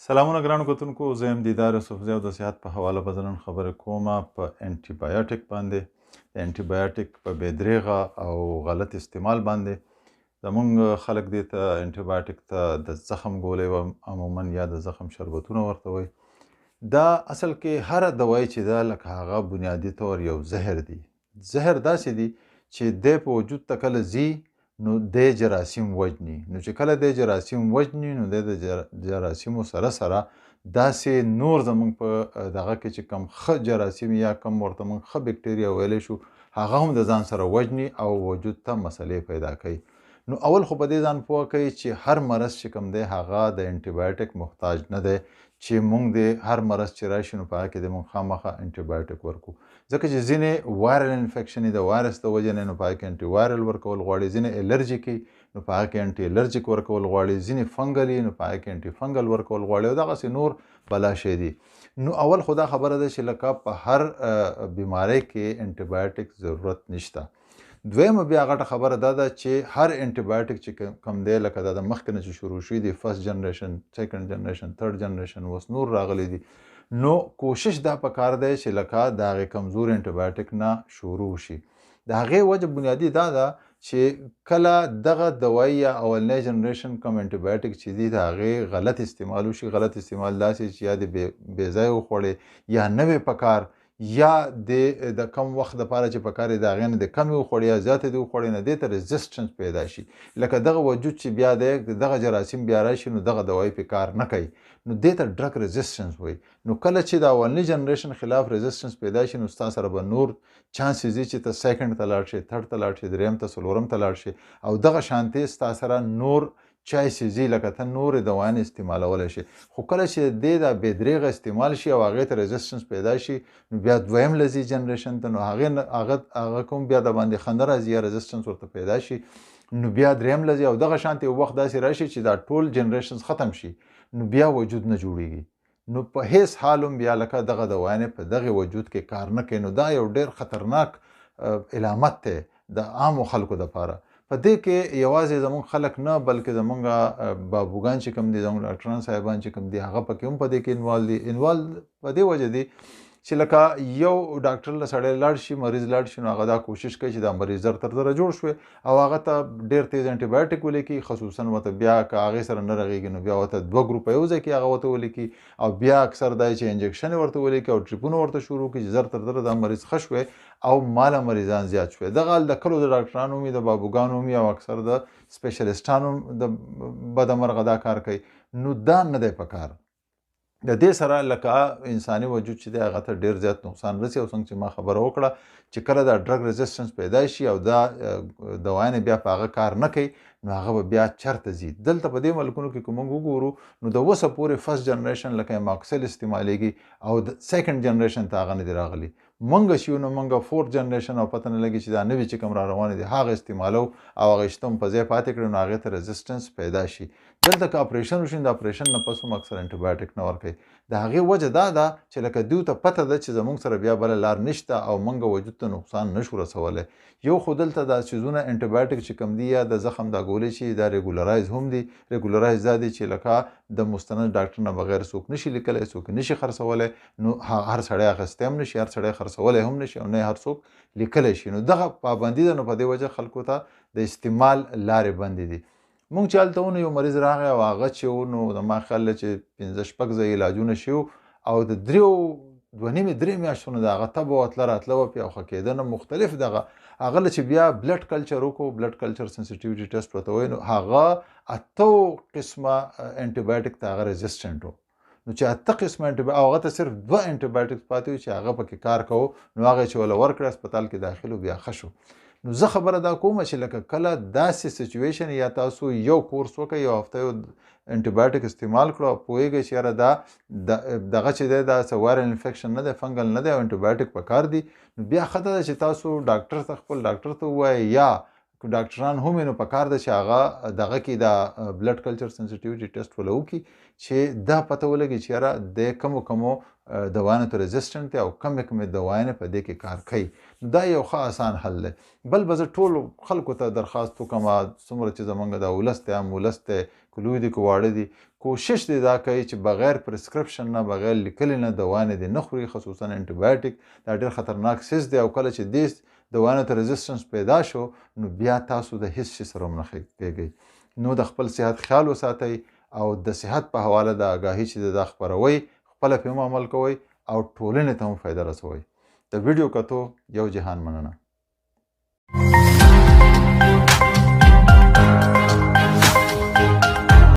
سلامونه ګرانو کتونکو، زه یم دیدار یوسفزی او د صحت په حواله به زه نن خبرې کومه په انټي بایوټیک باندې. د انټي بایوټیک په بې دریغه او غلط استعمال باندې زمونږ خلک دې ته انټي بایوټیک ته د زخم ګولۍ عموما یا د زخم شربتونه ورته وایي. دا اصل کې هره دوایي چې ده لکه هغه بنیادي طور یو زهر دی. زهر داسې دی چې دی په وجود ته کله ځي نو دی جراثیم وژني. نو چې کله دی جراثیم وژني نو دی د جراثیمو سره سره داسې نور زمونږ په دغه کې چې کم ښه جراثیم یا کم ورته موږ ښه بکټریا ویلی شو هغه هم د ځان سره وژني او وجود ته مسلې پیدا کوي. نو اول خو په دې ځان پوه کوي چې هر مرض چې کوم دی هغه د انټي بایوټیک محتاج نه دی چې موږ د هر مرض چې راشي نو په هغه کې د موږ خامخا انټي بایوټیک ورکو. ځکه چې ځینې وایرل انفیکشن د وایرس د وجې نه نو په هغه کې انټي وایرل ورکول غواړي، ځینې الرجیک نو په هغه کې انټي الرجیک ورکول غواړي، ځینې فنګل نو په هغه کې انټي فنګل ورکول غواړي او دغسې نور بلا شی دي. نو اول خو دا خبره ده چې لکه په هر بیماری کې انټي بایوټیک ضرورت نشته. دویمه بیا غټه خبره دا ده چې هر انټي بایوټیک چې کم دی لکه دا د مخکې نه چې شروع شوي دي فرست جنریشن، سیکنډ جنریشن، تھرډ جنریشن اوس نور راغلی دي، نو کوشش دا پکار دی چې لکه د هغې کمزور انټي بایوټیک نه شروع شي. د هغې وجه بنیادي دا ده چې کله دغه دوایي یا اولنی جنریشن کم انټي بایوټیک چې دي د هغې غلط استعمال وشي. غلط استعمال داسې چې یا د بې ځایه وخوړې یا نوې پکار یا د کم وخت دپاره چې پکار یې د هغې نه د کمې وخوړې یا زیاتې دې وخوړې نه دې ته رزسټنس پیدا شي. لکه دغه وجود چې بیا دی دغه جراثیم بیا راشي نو دغه دوایي پې کار نه کوي نو دې ته ډرګ رزسټنس وایي. نو کله چې د اولني جنریشن خلاف رزسټنس پیدا شي نو ستا سره به نور چانسز دي چې ته سیکنډ ته لاړ شې، تھرډ ته لاړ شې، درېیم ته، څلورم ته لاړ شې او دغه شانتې ستا سره نور چایسیزي لکه ته نورې دوایانې استعمالولی شي. خو کله چې دې دا بې دریغه استعمال شي او هغې ته رزسټنس پیدا شي نو بیا دویم لځي جنریشن ته نو هغه کوم بیا د باندې خنده راځي یا رزسټنس ورته پیدا شي نو بیا دریم لځي او دغه شانتې یو وخت داسې راشي چې دا ټول جنریشنز ختم شي نو بیا وجود نه جوړیږي. نو په هیڅ حال هم بیا لکه دغه دوایانې په دغه وجود کې کار نه کوي. نو دا یو ډېر خطرناک علامت دی د عامو خلکو دپاره. په دې کې یوازې زموږ خلک نه بلکې زموږ بابوګان چې کوم دي، زموږ ډاکټران صاحبان چې کوم دي هغه پکې هم په دې کې انوالو دي. انوالو په دې وجه دي چې لکه یو ډاکټر له سړی لاړ شي، مریض لاړ شي نو هغه دا کوشش کوي چې دا مریض زر تر زره جوړ شوی او هغه ته ډېر تیز انټي بایوټیک ولیکي، خصوصا ورته بیا که هغې سره نه رغېږي نو بیا ورته دوه ګروپه یو ځای کې هغه ورته ولیکي او بیا اکثر دا چې انجکشن یې ورته ولیکي او ټریپونه ورته شروع کړي چې زر تر زره دا مریض ښه شوی او ماله مریضان زیات شوی. دغه حال د کلو د ډاکټرانو هم د بابوګانو هم او اکثر د سپیشلیسټانو د بدمرغه دا کار کوي. نو دا نه دی پکار. د دې سره لکه انساني وجود چې دی هغه ته ډېر زیات نقصان رسي او څنګه چې ما خبره وکړه چې کله دا ډرګ رزسټنس پیدا شي او دا دوایانې بیا په هغه کار نه کوي نو هغه به بیا چرته ځي. دلته په دې ملکونو کې که موږ وګورو نو د اوسه پورې فرست جنریشن لکه اماکسل استعمالیږي او د سیکنډ جنریشن ته هغه نه دی راغلی. مونږ چې یو نو مونږ فورت جنریشن او پته نه لګي چې دا نوي چې کوم را روانې دي هغه استعمالو او هغه شته هم په ځای پاتې کړي نو هغې ته رزسټنس پیدا شي. دلته که اپریشن وشي د اپریشن نه پس هم اکثر انټي بایوټیک نه ورکوي. د هغې وجه دا ده چې لکه دوی ته پته ده چې زموږ سره بیا بله لار نشته او موږ وجود ته نقصان نشو رسولی. یو خو دلته دا څیزونه انټي بایوټیک چې کوم دي یا د زخم دا ګولۍ چې دا ریګولرایز هم دي. ریګولرایز دا دی چې لکه د مستند ډاکټر نه بغیر څوک نشي لیکلی، څوک نشي خرڅولی، نو هر سړی اخیستی هم نشي، هر سړی خرڅولی هم نشي او نه هر څوک لیکلی شي. نو دغه پابندي ده نو په دې وجه خلکو ته د استعمال لارې بندې دي. مونږ چې هلته ونو یو مریض راغی او هغه چې و نو زما خیال دی چې 5-6 ځایه علاجونه شوي او د 2.5-3 میاشتو نه د هغه تبه وتله راتله وه پې او ښه کېده نه مختلف دغه هغه له چې بیا بلډ کلچر وکړو، بلډ کلچر سنسیټیویټي ټیسټ ورته وایي نو هغه 8 قسمه انټي بایوټیک ته هغه رزسټنټ و. نو چې 8 قسمه انټي او هغه ته صرف 2 انټي بایوټیک پاتې وي چې هغه پکې کار کوو نو هغه چې وله ورکړه هسپتال کې داخل و بیا ښه شو. نو زه خبره دا کومه چې لکه کله داسې سچویشن یا تاسو یو کورس وکړئ یو هفته یو انټي بایوټیک استعمال کړو او پوهېږئ چې یاره دا دغه چې دی دا څه وایرل انفیکشن نه دی، فنګل نه دی او انټي بایوټیک پکار دي نو بیا ښه ده چې تاسو ډاکټر ته خپل ډاکټر ته ووایئ یا که ډاکټران هم نو پکار ده چې هغه دغه کې د بلډ کلچر سنسټیویټي ټیسټ ولا وکړي چې دا پته ولګي چې یاره د کمو دوایانو ته رزسټنټ دی او کمې دوایانې په دې کې کار کوي. دا یو ښه آسان حل دی. بل به زه ټولو خلکو ته درخواست وکړم څومره چې زمونږ دا ولس دی عام ولس دی که لوی دي که واړه دي کوشش دې دا کوي چې بغیر پرسکرپشن نه بغیر لیکلي نه دوایانې دې نه خوري خصوصا انټي دا ډېر خطرناک سیز دی او کله چې دې دوایانو ته رزسټنس پیدا شو نو بیا تاسو د هیڅ شي سره هم نه کېږئ. نو د خپل صحت خیال وساتئ او د صحت په حواله د آګاهي چې دا خپروئ خپله پې هم عمل کوئ او ټولنې ته هم فایده رسوئ. د ویډیو کتو یو جهان مننه.